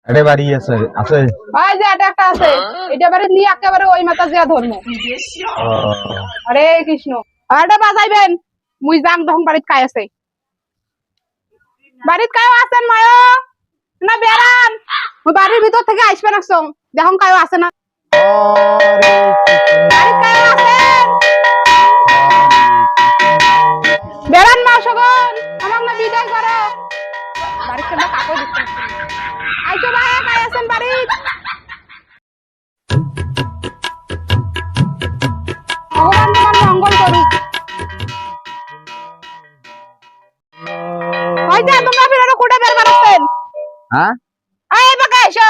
আরে বাড়ি আছে আছে ভাই যে এটা একটা আছে এটা বাড়ি নিয়ে একেবারে ওই মাথা দিয়া ধর্ম ও, হরে কৃষ্ণ আর এটা বাজাইবেন মুই যাম তখন বাড়িত কাই আছে বাড়িত কায়ও আছেন মায় না বেরান মুই বাড়ির ভিতর থেকে আসবে নাকছং দেখুন কায়ও আছে না হরে বাড়িত কায়ও আছেন বেরান মা সগন আমাক না বিদায় করো বাড়ির থেকে কাকও দিতে আইছো ভাই কাই আছেন বাড়িত ভগবান তোমার মঙ্গল করুক ওই যে তোমরা ফিরে কোটা বের বাড়াচ্ছেন হ্যাঁ এই বাকা এসো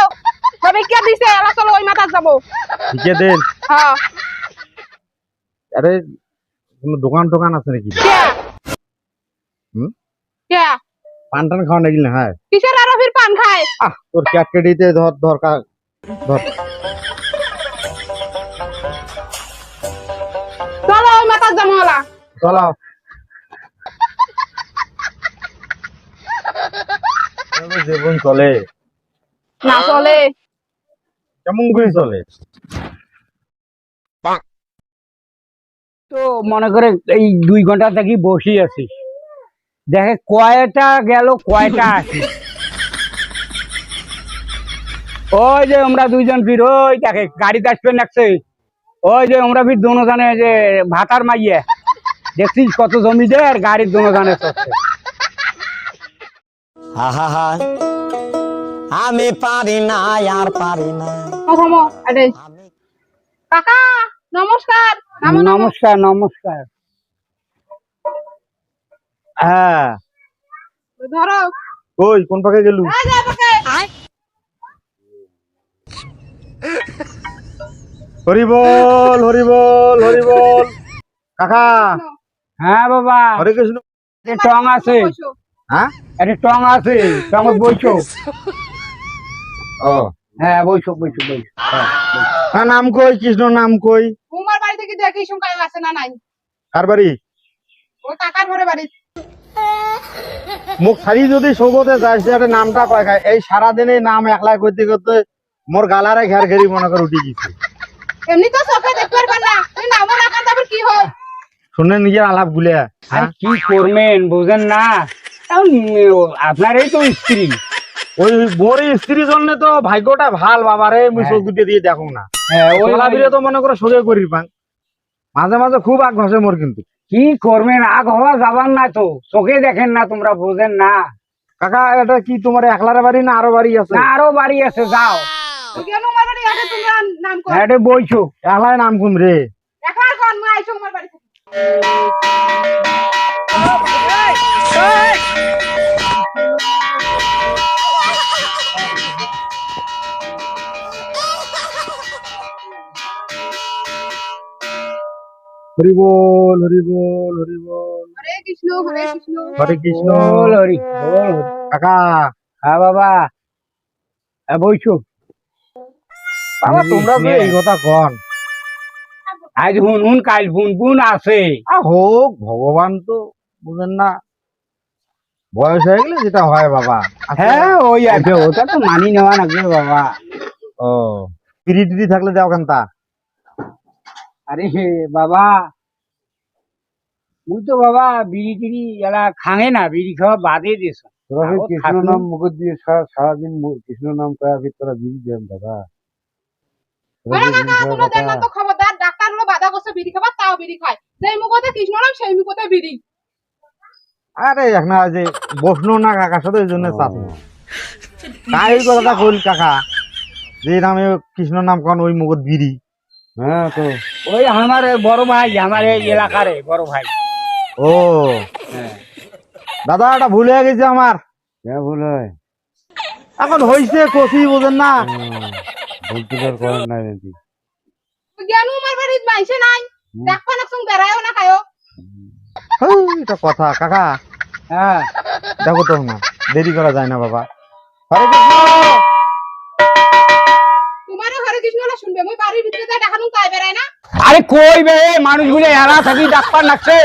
তবে কে দিছে আলা চলো ওই মাথা যাবো ঠিকই দেন হ্যাঁ আরে কোনো দোকান আছে নাকি কে হুম কে পান টান খাওয়া নাকি না হ্যাঁ কিসের আরো ফির পান খায় তোর ক্যাট কেডিতে ধর ধর চলো ওই মাথা যাবো আলা চলো জীবন চলে না চলে কেমন করে চলে তো মনে করে এই 2 ঘন্টা থেকে বসে আছি দেখে কয়টা গেল কয়টা আসি ওই যে আমরা দুইজন ফির ওই দেখে গাড়িতে আসবেন লাগছে ওই যে আমরা ফির দোনো জানে যে ভাতার মাইয়ে দেখছিস কত জমিদার গাড়ির দোনো জানে আহা আমি পারি না আর পারি না থামো আরে কাকা নমস্কার নমস্কার নমস্কার হ্যাঁ ধরো ওই কোন পাকে গেলু এই যে পাকে হরি বল হরি বল হরি বল কাকা হ্যাঁ বাবা হরে কৃষ্ণ এ টং আছে বসো। হ্যাঁ আরে টং আছে টং বইছো ও হ্যাঁ বইছো বইছো বইছো হ্যাঁ নাম কই কৃষ্ণ নাম কই তোমার বাড়ি থেকে দেখি শুন কায়ও আছে না নাই কার বাড়ি ওই কাকার ঘরে বাড়ি মুখ ছাড়ি যদি সৌগতে যাস একটা নামটা কয় খায় এই সারাদিনে নাম একলা করতে করতে মোর গালারে ঘের ঘেরি মনে করে উঠে গেছে এমনি তো চোখে দেখতে পারবেন না তুই নামও রাখা তারপর কি হয় শুনে নিজের আলাপ গুলে আর কি করবেন বুঝেন না এখন, আপনারই তো স্ত্রী ওই মোর স্ত্রীর জন্য তো ভাগ্যটা ভাল বাবারে মুই চোখ দুটো দিয়ে দেখো না হ্যাঁ, ওই ওলা দিলে তো মনে করে সোজা করি পান মাঝে মাঝে খুব আগ ঘষে মোর কিন্তু কি করবেন আগ হওয়া যাবার না তো চোখে দেখেন না তোমরা বুঝেন না কাকা এটা কি তোমার একলার বাড়ি না আরো বাড়ি আছে না, আরো বাড়ি আছে যাও কেন আমার বাড়ি আগে তোমরা নাম কর হ্যাঁ বইছো একলাই নাম কোন রে একবার কোন মই আইছো আমার বাড়ি থেকে হরি বল হরি বল হরি বল হরে কৃষ্ণ হরে কৃষ্ণ হরে কৃষ্ণ বল হরি বল হরি। কাকা হ্যাঁ বাবা হ্যাঁ বইছো বাবা তোমরা যে এই কথা কন আজ হুন হুন কাল বুন বুন আছে হোক ভগবান তো বুঝেন না বয়স হয়ে গেলে যেটা হয় বাবা হ্যাঁ ওই আছে ওটা তো মানি নেওয়া লাগবে বাবা ও পিড়ি টিড়ি থাকলে দেও কান্তা আরে হে বাবা মুই তো বাবা বিড়ি টিড়ি এলা খাঙে না বিড়ি খাওয়া বাদে দিস তোরা সেই আগত কৃষ্ণ থাকলো। নাম মুখ দিয়ে সারাদিন কৃষ্ণ নাম কয়া ফির তোরা বিড়ি দেন দাদা তোরা আরে যে কাকা জিনিসের তোমরা কথা- দেখেন তো খবরদার ডাক্তার হলো বাধা করছে বিড়ি খাবার তাও বিড়ি খায় যেই মুখতে কৃষ্ণ নাম সেই মুখতে বিড়ি আরে এখন যে বসনো না কাকার সাথে ওই জন্য চাপ তাই ওই কথাটা কইল কাকা যে নামে কৃষ্ণ নাম কন ওই মুখত বিড়ি হ্যাঁ তো ওই আমার বড় ভাই আমার এই এলাকার বড় ভাই ও দাদা এটা ভুল হয়ে গেছে আমার ভুল হয় এখন হইছে কচি বোঝেন না ভুল তো আর করেন নাই নাকি জ্ঞান আমার বাড়িতে মাইছে নাই দেখবা না সঙ্গ বেড়ায়ও না খায়ও এটা কথা কাকা হ্যাঁ দেখো তো না দেরি করা যায় না বাবা হরে কৃষ্ণ তোমারও হরে কৃষ্ণ না শুনবে মই বাড়ির ভিতরে যাই দেখানো তাই বেড়ায় না আরে কই বে মানুষগুলো এলা থাকি ডাক্তার লাগছে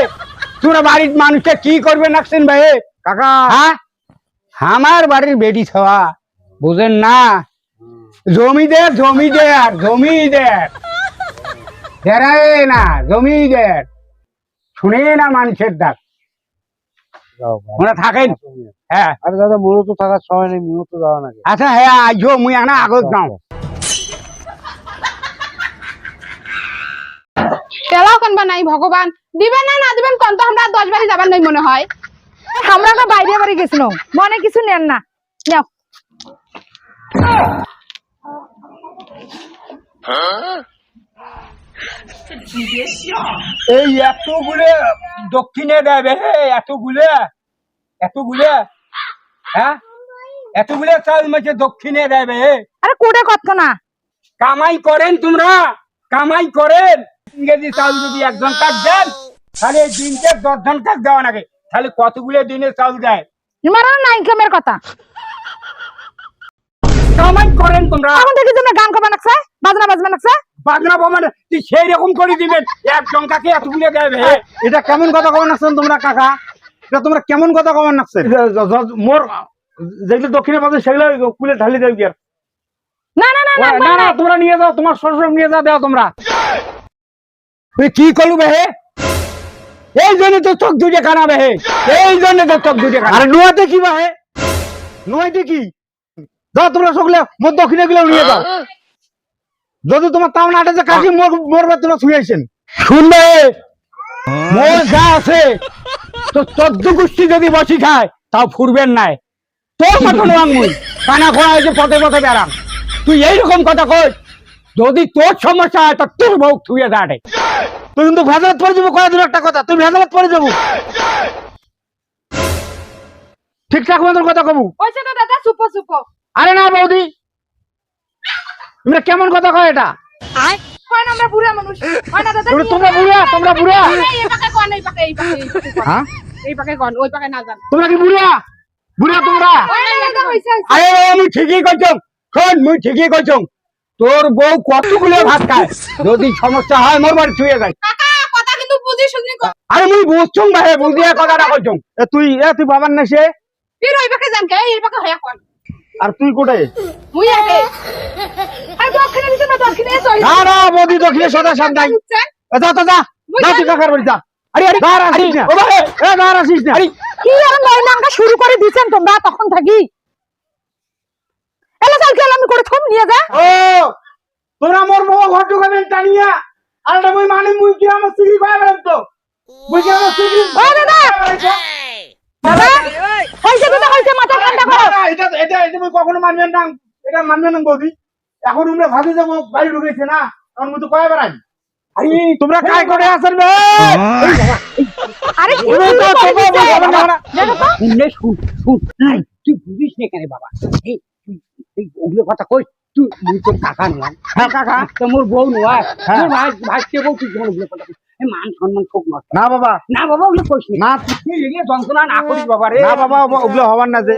তোরা বাড়ির মানুষটা কি করবে নাকছেন ভাই কাকা হ্যাঁ আমার বাড়ির বেটি ছাওয়া বুঝেন না, জমিদার জমিদার জমিদার দেরায় না, জমিদার শুনে না মানুষের ডাক। যাও ভাই। ওরা থাকেন। হ্যাঁ আরে দাদা মোরও তো থাকার সময় নেই, মোরও তো যাওয়া নাকি। আচ্ছা হ্যাঁ আইজো মুই আনা আগত যাও। তেলাও কানবা নাই ভগবান, দিবেন না না দিবেন কোন তো আমরা 10 বাড়ি যাবার নাই মনে হয়। আমরা না বাইরে বাড়ি গেছিল, মনে কিছু নেন না, নাও। এই এতগুলো দক্ষিণে দেবে, এতগুলো হ্যাঁ এতগুলো চাল মাঝে দক্ষিণে দেবে। আরে কোটে কথা না, কামাই করেন তোমরা, কামাই করেন। ইংরেজি চাউল যদি একজন কাজ দেন তাহলে এই দিনকে 10 জন কাজ দেওয়া লাগে, তাহলে কতগুলো দিনে চাউল দেয়? মারা না ইনকামের কথা। কামাই করেন তোমরা। এখন থেকে তোমরা গান কবা নাকছে, বাজনা বাজবা নাকছে। বাজনা বামান তুই সেই রকম করে দিবেন, একজন কাকে এতগুলো দেবে। এটা কেমন কথা কমান নাকছেন তোমরা কাকা? এটা তোমরা কেমন কথা কমান নাকছেন? মোর যেগুলো দক্ষিণে পাবে সেগুলো কুলে ঢালি দেব কি আর? না না না না না না তোমরা নিয়ে যাও, তোমার শ্বশুর নিয়ে যাও, দাও তোমরা। তুই কি করলু বে? এই জন্য তো চোখ দুটে কানাবে, এই জন্য তো চোখ দুটে কানা। আরে নোয়াতে কি বা হে? নোয়াইতে কি? যাও তোমরা সকলে মোর দক্ষিণে গুলো নিয়ে যাও। যদি তোমার তাও না যে কাকি মরবে তোমরা শুয়েছেন। শুনবে মোর যা আছে তো 14 গোষ্ঠী যদি বসি খায় তাও ফুরবেন নাই। তোর মতন আঙ্গুল কানা খোয়া হয়েছে পথে পথে বেড়াম, তুই এইরকম কথা কই। যদি তোর সমস্যা হয় তা তোর বউ থুয়ে দাঁড়ে। তুই কিন্তু ভেজালত পড়ে যাবো, কয়ে দিল একটা কথা, তুই ভেজালত পড়ে যাবো। ঠিকঠাক মতন কথা কবু। ওইছে তো দাদা, চুপ চুপ। আরে না বৌদি, তোমরা কেমন কথা কয় এটা? হয় না আমরা বুড়া মানুষ, হয় না দাদা? তোমরা বুড়া, তোমরা বুড়া। এই পাকে কোন, এই পাকে, এই পাকে, হ্যাঁ এই পাকে কোন, ওই পাকে না যান। তোমরা কি বুড়া? বুড়া তোমরা? ওই না দাদা হইছে। আরে আমি ঠিকই কইছম, শোন মুই ঠিকই কইছম। তোর বউ কতগুলো ভাত খায়, যদি সমস্যা হয় মোর বাড়ি থুয়ে যায়। কাকা কথা কিন্তু বুঝি শুনি। আরে মুই বুঝছুম ভাই, বুঝিয়ে কথাটা কইছম। তুই বাবার না সে? ফির ওই পাকে যান কে, এই পাকে হয়া কোন। আর তুই কোটায়? মুই আগে। আর দক্ষিণে দিতে না, দক্ষিণে চল। না না বৌদি দক্ষিণে সদা সান্তাই। যা তো যা, যা তুই কাকার বাড়ি যা। আরে আরে দাঁড় আসিস না, ও ভাই, দাঁড় আসিস না। কি আর ময়নাঙ্গা শুরু করে দিছেন তোমরা তখন থাকি। এলা চাল খেলা আমি করে থম নিয়ে যা। ও তোমরা মোর বউ ঘর ঢুকাবেন টানিয়া, আর এটা মুই মানে মুই কি আমার সিগরি কয় বেড়াম তো, মুই কি আমার সিগরি। ও দাদা, দাদা হইছে দাদা, হইছে, মাথা ঠান্ডা করো। এটা এটা এটা মুই কখনো মানবেন না, এটা মানবেন না বৌদি। এখন তোমরা ভাবি যাবো বাড়ি ঢুকেছে না, এখন মুই তো কয় বেড়াই। আরে তোমরা কাই করে আছেন বে? আরে কি তুমি তো শুরু করে ছোট দিছে? বাবা, দেখো তো। শুনলে শুন শুন, এই, তুই বুঝিস না কেন বাবা? এই তুই এই ওগুলো কথা কই, তুই মুই তোর কাকা নয়। হ্যাঁ কাকা। তো মোর বউ নয়, হ্যাঁ। তোর ভাই ভাইকে বউ, তুই ওগুলো কথা কই। এই মান সম্মান খুব নষ্ট। না বাবা, না বাবা ওগুলো কইস না, না তুই এগুলো যন্ত্রণা না করিস বাবা রে। না বাবা, ওগুলো হবার না যে।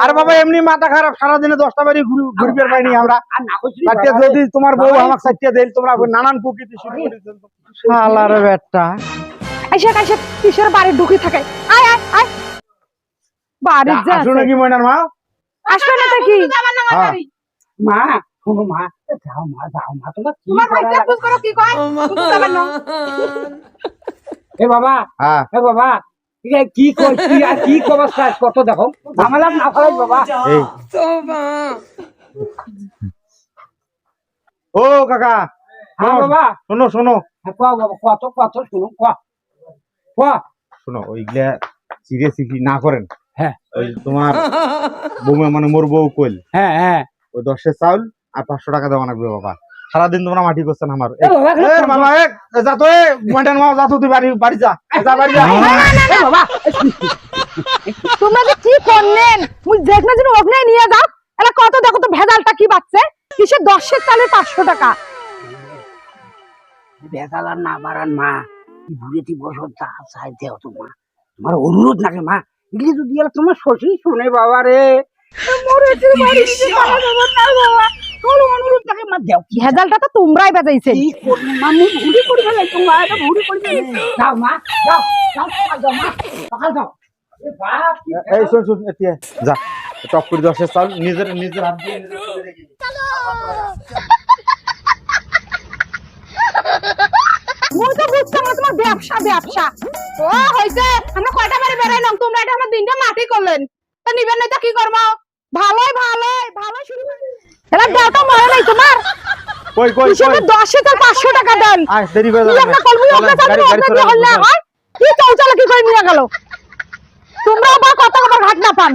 আর বাবা এমনি মাথা খারাপ, সারাদিনে 10টা বাড়ি ঘুরবে পাইনি আমরা। আর না কইস সাথে যদি তোমার বউ আমাকে সাথে দেন, তোমরা নানান প্রকৃতি শুরু করেছেন। শালার বেটা। আইসা আইসা কিসের বাড়ি ঢুকি থাকে। আয় আয় আয়, বাড়ি যা। আসো নাকি ময়নার মা? আসবে না তো কি? যাবার না আমার হ্যাঁ। বাড়ি। মা, শোনো মা, যাও মা, যাও মা, তোমার কি তোমার ভাই করা বুঝ লাগে? করো কি কয়, বুঝ যাবার না। এ বাবা, হ্যাঁ এ বাবা, এ কি কই, তুই আর কি কবাস চাস কত দেখো, ঝামেলা না ফেলাই বাবা। এই ও কাকা, হ্যাঁ বাবা, শোনো শোনো হ্যাঁ, কোয়া বাবা, কত কত শুনো, কোয়া কোয়া। শোনো, ওইগুলা সিরিয়াসলি না করেন। হ্যাঁ ওই তোমার বৌমা মানে মোর বউ কইল হ্যাঁ হ্যাঁ, ওই 10 চাউল আর 500 টাকা দেওয়া লাগবে বাবা। সারাদিন তোমরা মাটি করছেন আমার। এ বাবা, এ বাবা, যা তো, ময়নার মা যা তো, তুই বাড়ি বাড়ি যা, যা বাড়ি যা। এ বাবা, তোমরা যে কি করলেন, মুই দেখনা যেন ওখানে নিয়ে যাও। এলা কত দেখো তো ভেজালটা কি বাচ্চে, কিসে 10 চালে 500 টাকা। বেতাল আর না বাড়ান মা, ঘুরেটি বছর তা চাই দেও তো মা, তোমার অনুরোধ নাকি মা, এগুলি যদি এলা তোমার শশী শোনে বাবা রে, মরেছে বাড়ি দিতে পারা যাবে না বাবা, তোর অনুরোধ নাকি মা দেও। ভেজালটা তো তোমরাই বাজাইছেন। কি করবো মা, মুই ভুড়ি করে ফেলাই তোমার, এটা ভুড়ি করে ফেলাই। যাও মা, যাও যাও, সকাল যাও মা, সকাল যাও। এ বাপ, কি এই শোন শোন, এতিয়ে যা। টপ করে 10-এর চাল নিজের নিজের হাত দিয়ে নিজের চুলে রেখে দিই। মুই তো বুঝতাম না তোমার ব্যবসা ব্যবসা। ও হইছে আমরা কয়টা বারে বেড়াইলাম তোমরা এটা আমার দিনটা মাটি করলেন তা নিবেন না তা কি করবো ভালোই ভালোই ভালো শুরু করে এরা দাওটা মরে নাই তোমার কই কই হিসেবে কই 10 তার 500 টাকা দেন আয় দেরি হয়ে তুই যাবে একটা কলমি ওকে চালাবি ওকে দিয়ে হল্লা হয় কি চৌচালা কি করে নিয়ে গেল তোমরা আবার কত আবার ঘাট না পান